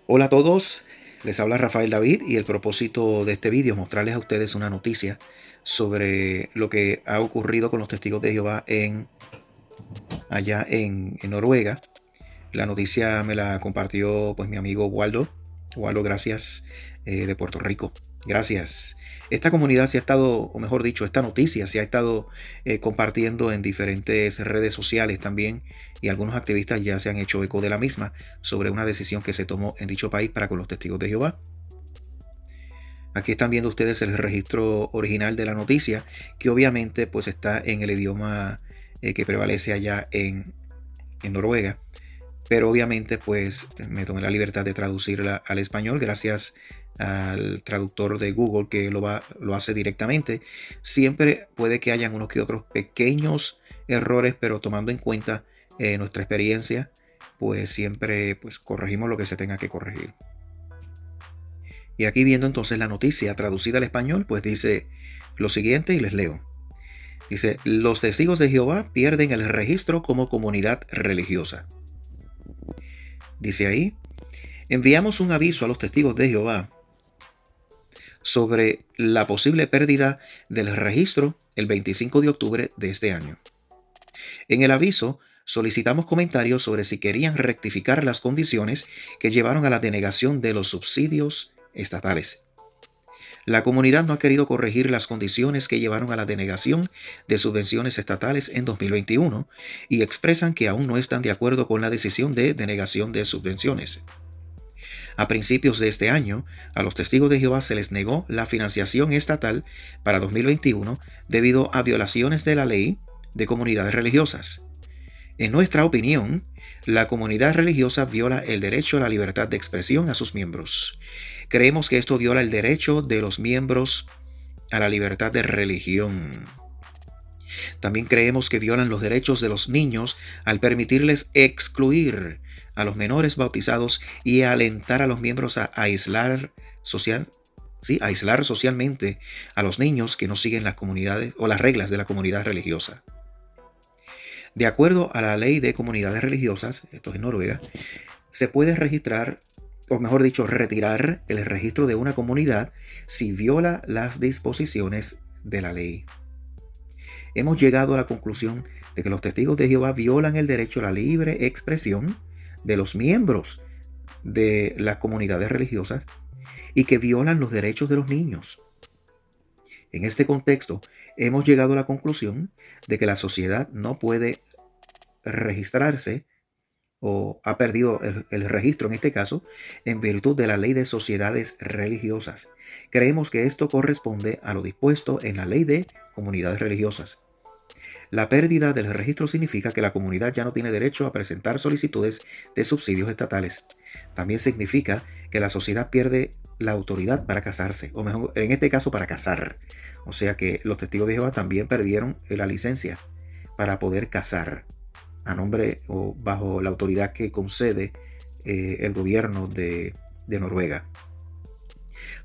Hola a todos, les habla Rafael David y el propósito de este vídeo es mostrarles a ustedes una noticia sobre lo que ha ocurrido con los testigos de Jehová allá en Noruega. La noticia me la compartió pues mi amigo Waldo. Waldo, gracias, de Puerto Rico. Gracias. Esta comunidad se ha estado, o mejor dicho, esta noticia se ha estado compartiendo en diferentes redes sociales también, y algunos activistas ya se han hecho eco de la misma sobre una decisión que se tomó en dicho país para con los testigos de Jehová. Aquí están viendo ustedes el registro original de la noticia, que obviamente pues está en el idioma que prevalece allá en Noruega. Pero obviamente pues me tomé la libertad de traducirla al español gracias al traductor de Google que lo hace directamente. Siempre puede que hayan unos que otros pequeños errores, pero tomando en cuenta nuestra experiencia, pues siempre pues corregimos lo que se tenga que corregir. Y aquí viendo entonces la noticia traducida al español, pues dice lo siguiente y les leo. Dice: los testigos de Jehová pierden el registro como comunidad religiosa. Dice ahí: enviamos un aviso a los testigos de Jehová sobre la posible pérdida del registro el 25 de octubre de este año. En el aviso solicitamos comentarios sobre si querían rectificar las condiciones que llevaron a la denegación de los subsidios estatales. La comunidad no ha querido corregir las condiciones que llevaron a la denegación de subvenciones estatales en 2021 y expresan que aún no están de acuerdo con la decisión de denegación de subvenciones. A principios de este año, a los testigos de Jehová se les negó la financiación estatal para 2021 debido a violaciones de la ley de comunidades religiosas. En nuestra opinión, la comunidad religiosa viola el derecho a la libertad de expresión a sus miembros. Creemos que esto viola el derecho de los miembros a la libertad de religión. También creemos que violan los derechos de los niños al permitirles excluir a los menores bautizados y a alentar a los miembros a aislar socialmente a los niños que no siguen las comunidades o las reglas de la comunidad religiosa. De acuerdo a la ley de comunidades religiosas, esto es en Noruega, se puede registrar, o mejor dicho, retirar el registro de una comunidad si viola las disposiciones de la ley. Hemos llegado a la conclusión de que los testigos de Jehová violan el derecho a la libre expresión de los miembros de las comunidades religiosas y que violan los derechos de los niños. En este contexto, hemos llegado a la conclusión de que la sociedad no puede registrarse o ha perdido el registro en este caso en virtud de la ley de sociedades religiosas. Creemos que esto corresponde a lo dispuesto en la ley de comunidades religiosas. La pérdida del registro significa que la comunidad ya no tiene derecho a presentar solicitudes de subsidios estatales. También significa que la sociedad pierde la autoridad para casarse, o mejor, en este caso para casar. O sea que los testigos de Jehová también perdieron la licencia para poder casar a nombre o bajo la autoridad que concede el gobierno de Noruega.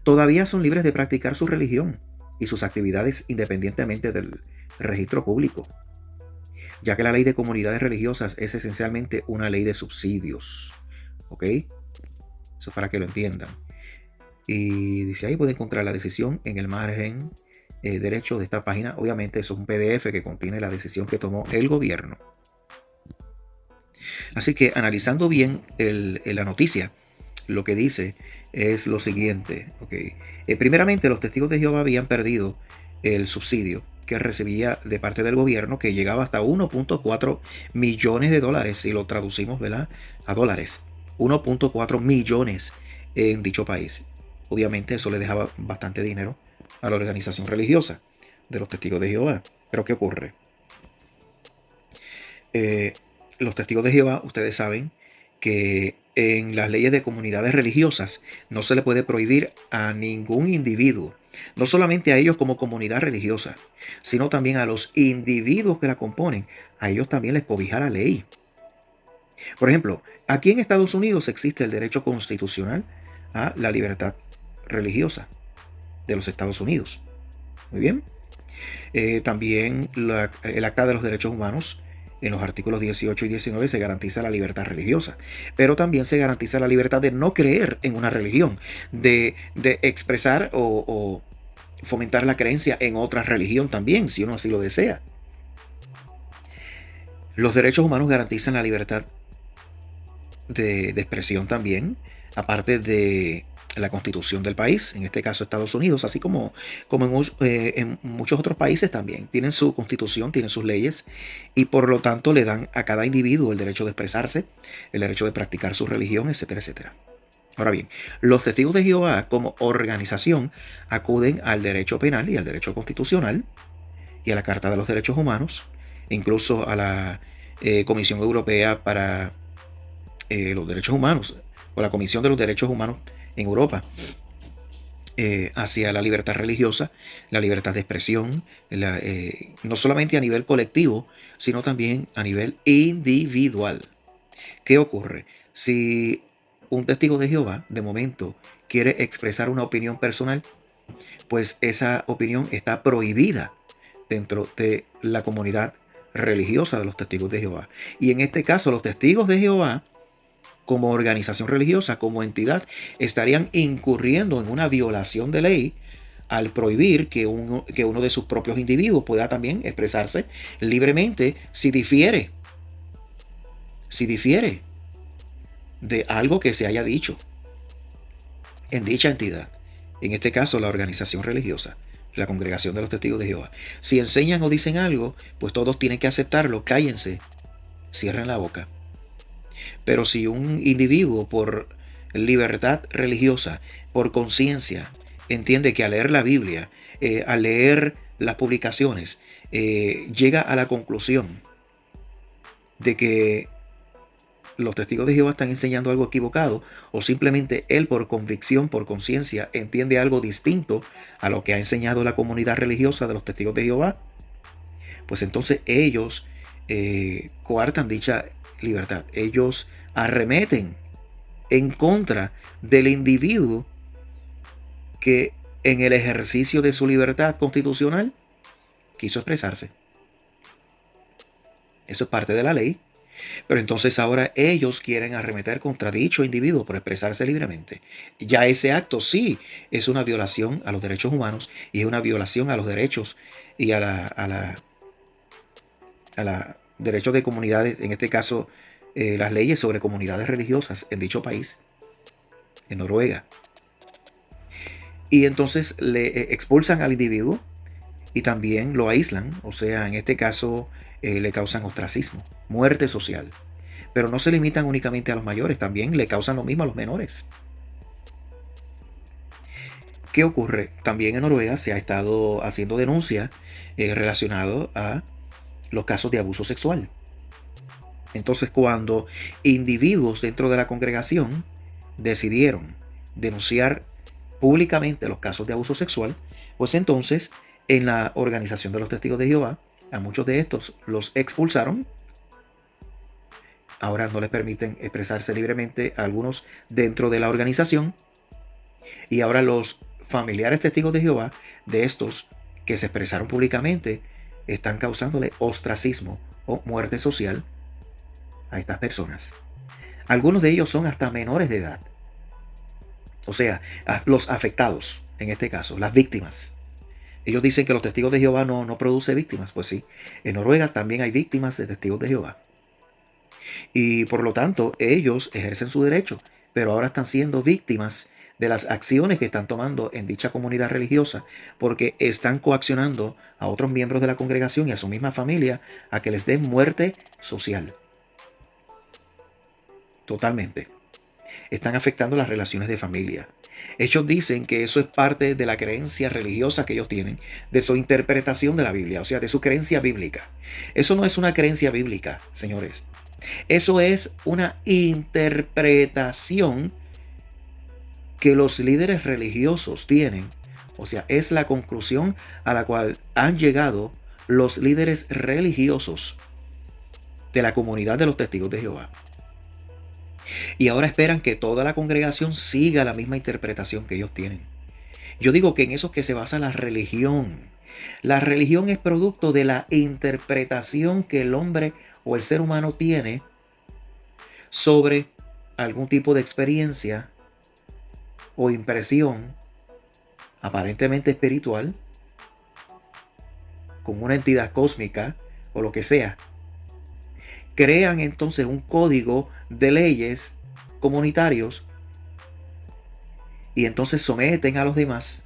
Todavía son libres de practicar su religión y sus actividades independientemente del registro público, ya que la ley de comunidades religiosas es esencialmente una ley de subsidios. ¿Ok? Eso es para que lo entiendan. Y dice ahí puede encontrar la decisión en el margen derecho de esta página. Obviamente eso es un PDF que contiene la decisión que tomó el gobierno. Así que analizando bien la noticia, lo que dice es lo siguiente. ¿Okay? Primeramente, los testigos de Jehová habían perdido el subsidio que recibía de parte del gobierno, que llegaba hasta 1.4 millones de dólares, si lo traducimos, ¿verdad?, a dólares. 1.4 millones en dicho país. Obviamente eso le dejaba bastante dinero a la organización religiosa de los testigos de Jehová. Pero ¿qué ocurre? Los testigos de Jehová, ustedes saben que en las leyes de comunidades religiosas no se le puede prohibir a ningún individuo, no solamente a ellos como comunidad religiosa, sino también a los individuos que la componen. A ellos también les cobija la ley. Por ejemplo, aquí en Estados Unidos existe el derecho constitucional a la libertad religiosa de los Estados Unidos. Muy bien. También el Acta de los Derechos Humanos en los artículos 18 y 19 se garantiza la libertad religiosa, pero también se garantiza la libertad de no creer en una religión, de expresar o fomentar la creencia en otra religión también, si uno así lo desea. Los derechos humanos garantizan la libertad de expresión también, aparte de la constitución del país, en este caso Estados Unidos, así como en muchos otros países también. Tienen su constitución, tienen sus leyes y por lo tanto le dan a cada individuo el derecho de expresarse, el derecho de practicar su religión, etcétera, etcétera. Ahora bien, los testigos de Jehová como organización acuden al derecho penal y al derecho constitucional y a la Carta de los Derechos Humanos, incluso a la Comisión Europea para los Derechos Humanos, o la Comisión de los Derechos Humanos en Europa, hacia la libertad religiosa, la libertad de expresión, no solamente a nivel colectivo, sino también a nivel individual. ¿Qué ocurre? Si un testigo de Jehová, de momento, quiere expresar una opinión personal, pues esa opinión está prohibida dentro de la comunidad religiosa de los testigos de Jehová. Y en este caso, los testigos de Jehová, como organización religiosa, como entidad, estarían incurriendo en una violación de ley al prohibir que uno de sus propios individuos pueda también expresarse libremente si difiere de algo que se haya dicho en dicha entidad. En este caso, la organización religiosa, la congregación de los testigos de Jehová. Si enseñan o dicen algo, pues todos tienen que aceptarlo, cállense, cierren la boca. Pero si un individuo por libertad religiosa, por conciencia, entiende que al leer la Biblia, al leer las publicaciones, llega a la conclusión de que los testigos de Jehová están enseñando algo equivocado, o simplemente él por convicción, por conciencia, entiende algo distinto a lo que ha enseñado la comunidad religiosa de los testigos de Jehová, pues entonces ellos coartan dicha libertad. Ellos arremeten en contra del individuo que en el ejercicio de su libertad constitucional quiso expresarse. Eso es parte de la ley. Pero entonces ahora ellos quieren arremeter contra dicho individuo por expresarse libremente. Ya ese acto sí es una violación a los derechos humanos y es una violación a los derechos y a la derechos de comunidades, en este caso las leyes sobre comunidades religiosas en dicho país, en Noruega. Y entonces le expulsan al individuo y también lo aíslan, o sea, en este caso le causan ostracismo, muerte social. Pero no se limitan únicamente a los mayores, también le causan lo mismo a los menores. ¿Qué ocurre? También en Noruega se ha estado haciendo denuncia relacionado a los casos de abuso sexual. Entonces, cuando individuos dentro de la congregación decidieron denunciar públicamente los casos de abuso sexual, pues entonces en la organización de los testigos de Jehová, a muchos de estos los expulsaron. Ahora no les permiten expresarse libremente a algunos dentro de la organización. Y ahora los familiares testigos de Jehová de estos que se expresaron públicamente están causándole ostracismo o muerte social a estas personas. Algunos de ellos son hasta menores de edad. O sea, los afectados, en este caso, las víctimas. Ellos dicen que los testigos de Jehová no produce víctimas. Pues sí, en Noruega también hay víctimas de testigos de Jehová. Y por lo tanto, ellos ejercen su derecho, pero ahora están siendo víctimas de las acciones que están tomando en dicha comunidad religiosa, porque están coaccionando a otros miembros de la congregación y a su misma familia a que les den muerte social. Totalmente. Están afectando las relaciones de familia. Ellos dicen que eso es parte de la creencia religiosa que ellos tienen, de su interpretación de la Biblia, o sea, de su creencia bíblica. Eso no es una creencia bíblica, señores. Eso es una interpretación que los líderes religiosos tienen. O sea, es la conclusión a la cual han llegado los líderes religiosos de la comunidad de los testigos de Jehová. Y ahora esperan que toda la congregación siga la misma interpretación que ellos tienen. Yo digo que en eso es que se basa la religión. La religión es producto de la interpretación que el hombre o el ser humano tiene sobre algún tipo de experiencia o impresión aparentemente espiritual con una entidad cósmica o lo que sea, crean entonces un código de leyes comunitarios y entonces someten a los demás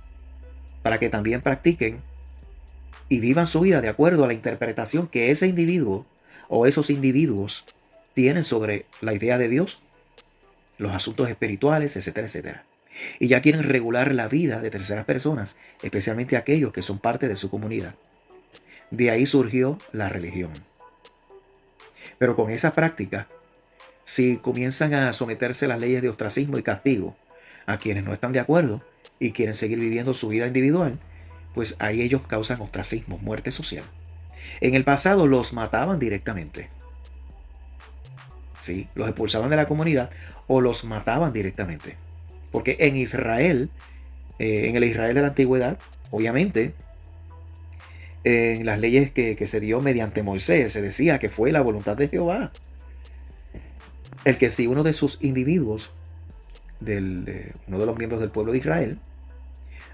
para que también practiquen y vivan su vida de acuerdo a la interpretación que ese individuo o esos individuos tienen sobre la idea de Dios, los asuntos espirituales, etcétera, etcétera. Y ya quieren regular la vida de terceras personas, especialmente aquellos que son parte de su comunidad. De ahí surgió la religión. Pero con esa práctica, si comienzan a someterse a las leyes de ostracismo y castigo a quienes no están de acuerdo y quieren seguir viviendo su vida individual, pues ahí ellos causan ostracismo, muerte social. En el pasado los mataban directamente. ¿Sí? Los expulsaban de la comunidad o los mataban directamente. Porque en Israel, en el Israel de la antigüedad, obviamente, en las leyes que se dio mediante Moisés, se decía que fue la voluntad de Jehová. El que si uno de sus individuos, uno de los miembros del pueblo de Israel,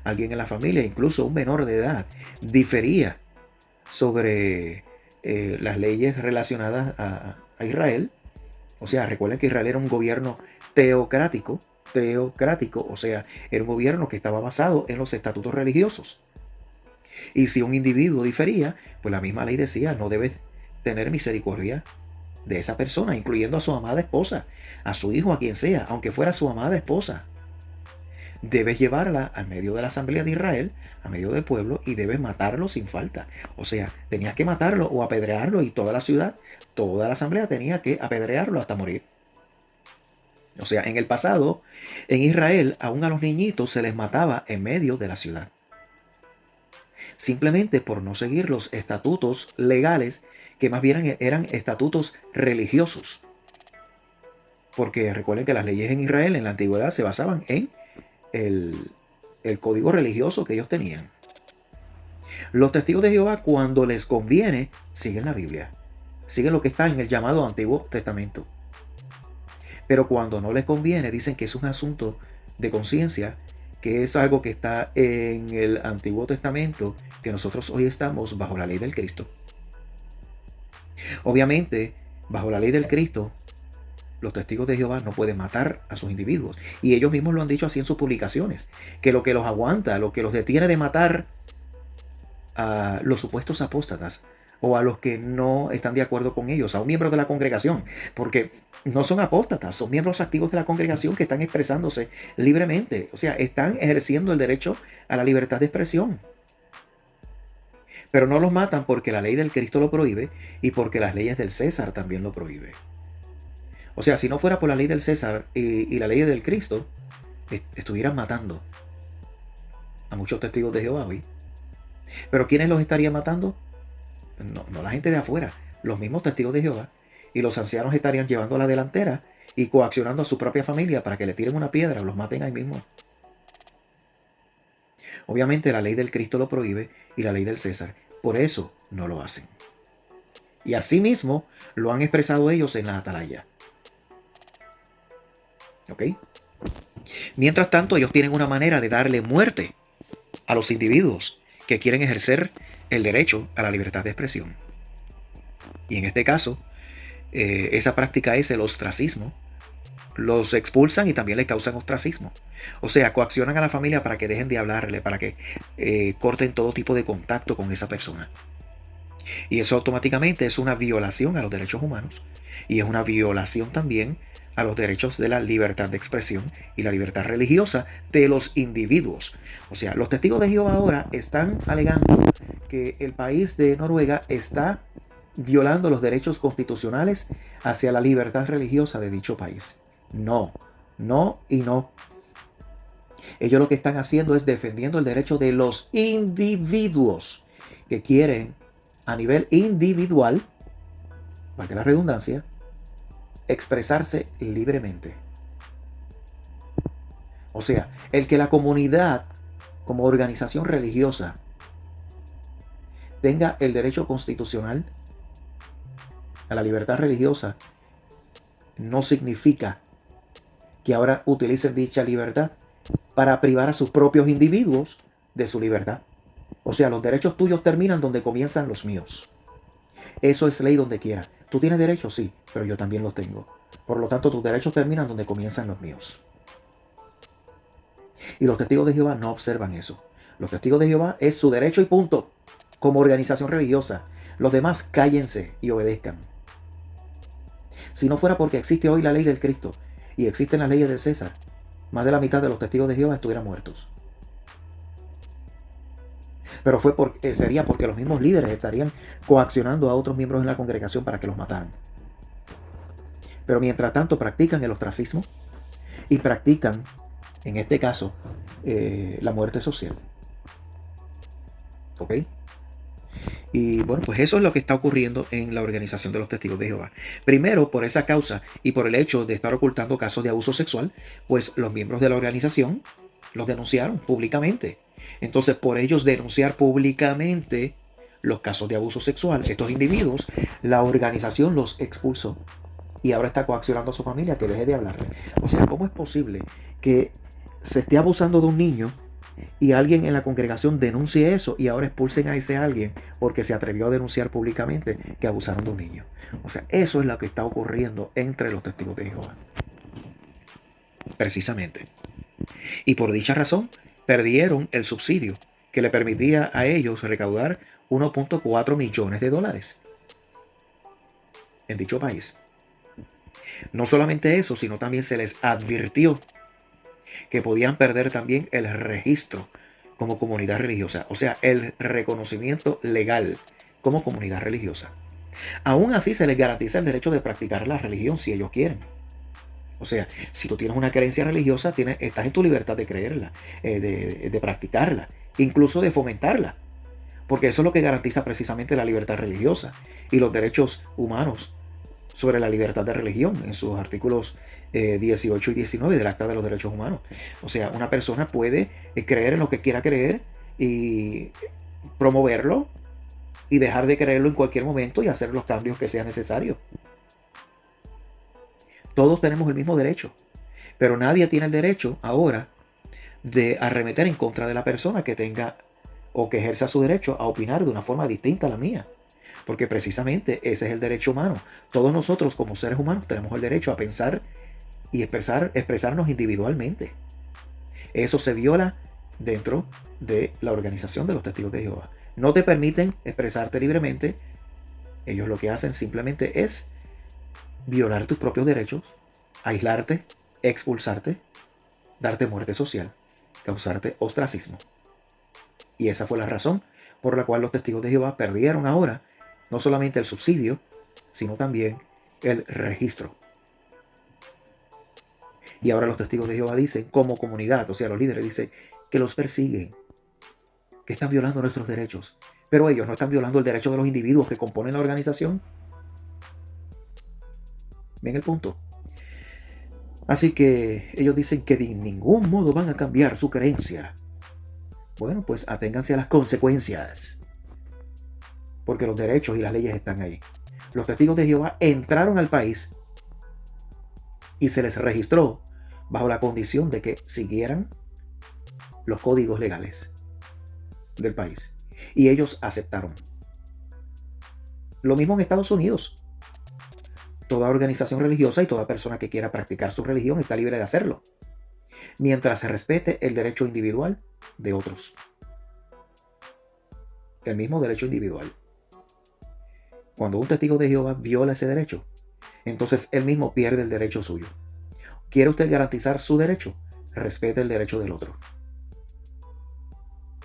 alguien en la familia, incluso un menor de edad, difería sobre las leyes relacionadas a Israel. O sea, recuerden que Israel era un gobierno teocrático, o sea, era un gobierno que estaba basado en los estatutos religiosos. Y si un individuo difería, pues la misma ley decía, no debes tener misericordia de esa persona, incluyendo a su amada esposa, a su hijo, a quien sea, aunque fuera su amada esposa. Debes llevarla al medio de la asamblea de Israel, a medio del pueblo, y debes matarlo sin falta. O sea, tenías que matarlo o apedrearlo, y toda la ciudad, toda la asamblea tenía que apedrearlo hasta morir. O sea, en el pasado, en Israel, aún a los niñitos se les mataba en medio de la ciudad, simplemente por no seguir los estatutos legales, que más bien eran estatutos religiosos. Porque recuerden que las leyes en Israel en la antigüedad se basaban en el código religioso que ellos tenían. Los testigos de Jehová, cuando les conviene, siguen la Biblia, siguen lo que está en el llamado Antiguo Testamento. Pero cuando no les conviene, dicen que es un asunto de conciencia, que es algo que está en el Antiguo Testamento, que nosotros hoy estamos bajo la ley del Cristo. Obviamente, bajo la ley del Cristo, los testigos de Jehová no pueden matar a sus individuos. Y ellos mismos lo han dicho así en sus publicaciones, que lo que los aguanta, lo que los detiene de matar a los supuestos apóstatas o a los que no están de acuerdo con ellos, a un miembro de la congregación, porque no son apóstatas, son miembros activos de la congregación que están expresándose libremente, o sea, están ejerciendo el derecho a la libertad de expresión. Pero no los matan porque la ley del Cristo lo prohíbe y porque las leyes del César también lo prohíben. O sea, si no fuera por la ley del César y la ley del Cristo, estuvieran matando a muchos testigos de Jehová hoy. Pero ¿quiénes los estarían matando? No la gente de afuera, los mismos testigos de Jehová. Y los ancianos estarían llevando a la delantera y coaccionando a su propia familia para que le tiren una piedra o los maten ahí mismo. Obviamente la ley del Cristo lo prohíbe y la ley del César. Por eso no lo hacen. Y asimismo lo han expresado ellos en la atalaya. ¿Ok? Mientras tanto, ellos tienen una manera de darle muerte a los individuos que quieren ejercer el derecho a la libertad de expresión. Y en este caso, esa práctica es el ostracismo. Los expulsan y también les causan ostracismo. O sea, coaccionan a la familia para que dejen de hablarle, para que corten todo tipo de contacto con esa persona. Y eso automáticamente es una violación a los derechos humanos. Y es una violación también a los derechos de la libertad de expresión y la libertad religiosa de los individuos. O sea, los testigos de Jehová ahora están alegando que el país de Noruega está violando los derechos constitucionales hacia la libertad religiosa de dicho país. No, no y no. Ellos lo que están haciendo es defendiendo el derecho de los individuos que quieren a nivel individual, para que la redundancia, expresarse libremente. O sea, el que la comunidad como organización religiosa tenga el derecho constitucional a la libertad religiosa no significa que ahora utilicen dicha libertad para privar a sus propios individuos de su libertad. O sea, los derechos tuyos terminan donde comienzan los míos. Eso es ley donde quiera. Tú tienes derechos, sí, pero yo también los tengo. Por lo tanto, tus derechos terminan donde comienzan los míos. Y los testigos de Jehová no observan eso. Los testigos de Jehová es su derecho y punto, como organización religiosa. Los demás cállense y obedezcan. Si no fuera porque existe hoy la ley del Cristo y existen las leyes del César, más de la mitad de los testigos de Jehová estuvieran muertos. Pero sería porque los mismos líderes estarían coaccionando a otros miembros de la congregación para que los mataran. Pero mientras tanto practican el ostracismo y practican, en este caso, la muerte social. ¿Ok? Y bueno, pues eso es lo que está ocurriendo en la organización de los testigos de Jehová. Primero, por esa causa y por el hecho de estar ocultando casos de abuso sexual, pues los miembros de la organización los denunciaron públicamente. Entonces, por ellos denunciar públicamente los casos de abuso sexual, estos individuos, la organización los expulsó y ahora está coaccionando a su familia que deje de hablarle. O sea, ¿cómo es posible que se esté abusando de un niño y alguien en la congregación denuncie eso y ahora expulsen a ese alguien porque se atrevió a denunciar públicamente que abusaron de un niño? O sea, eso es lo que está ocurriendo entre los testigos de Jehová. Precisamente. Y por dicha razón, perdieron el subsidio que le permitía a ellos recaudar 1.4 millones de dólares en dicho país. No solamente eso, sino también se les advirtió que podían perder también el registro como comunidad religiosa, o sea, el reconocimiento legal como comunidad religiosa. Aún así se les garantiza el derecho de practicar la religión si ellos quieren. O sea, si tú tienes una creencia religiosa, estás en tu libertad de creerla, de practicarla, incluso de fomentarla. Porque eso es lo que garantiza precisamente la libertad religiosa y los derechos humanos sobre la libertad de religión en sus artículos 18 y 19 del Acta de los Derechos Humanos. O sea, una persona puede creer en lo que quiera creer y promoverlo y dejar de creerlo en cualquier momento y hacer los cambios que sean necesarios. Todos tenemos el mismo derecho, pero nadie tiene el derecho ahora de arremeter en contra de la persona que tenga o que ejerza su derecho a opinar de una forma distinta a la mía. Porque precisamente ese es el derecho humano. Todos nosotros como seres humanos tenemos el derecho a pensar y expresarnos individualmente. Eso se viola dentro de la organización de los testigos de Jehová. No te permiten expresarte libremente. Ellos lo que hacen simplemente es violar tus propios derechos, aislarte, expulsarte, darte muerte social, causarte ostracismo. Y esa fue la razón por la cual los testigos de Jehová perdieron ahora no solamente el subsidio, sino también el registro. Y ahora los testigos de Jehová dicen, como comunidad, o sea, los líderes dicen que los persiguen, que están violando nuestros derechos. Pero ellos no están violando el derecho de los individuos que componen la organización. ¿Ven el punto? Así que ellos dicen que de ningún modo van a cambiar su creencia. Bueno, pues aténganse a las consecuencias, porque los derechos y las leyes están ahí. Los testigos de Jehová entraron al país y se les registró bajo la condición de que siguieran los códigos legales del país. Y ellos aceptaron. Lo mismo en Estados Unidos. Toda organización religiosa y toda persona que quiera practicar su religión está libre de hacerlo, mientras se respete el derecho individual de otros. El mismo derecho individual. Cuando un testigo de Jehová viola ese derecho, entonces él mismo pierde el derecho suyo. ¿Quiere usted garantizar su derecho? Respete el derecho del otro.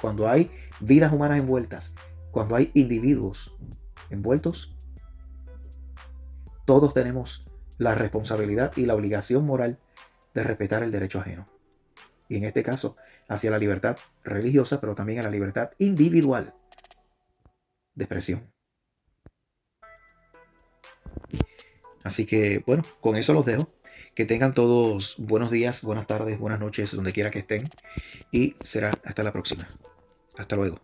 Cuando hay vidas humanas envueltas, cuando hay individuos envueltos, todos tenemos la responsabilidad y la obligación moral de respetar el derecho ajeno. Y en este caso, hacia la libertad religiosa, pero también a la libertad individual de expresión. Así que, bueno, con eso los dejo. Que tengan todos buenos días, buenas tardes, buenas noches, donde quiera que estén. Y será hasta la próxima. Hasta luego.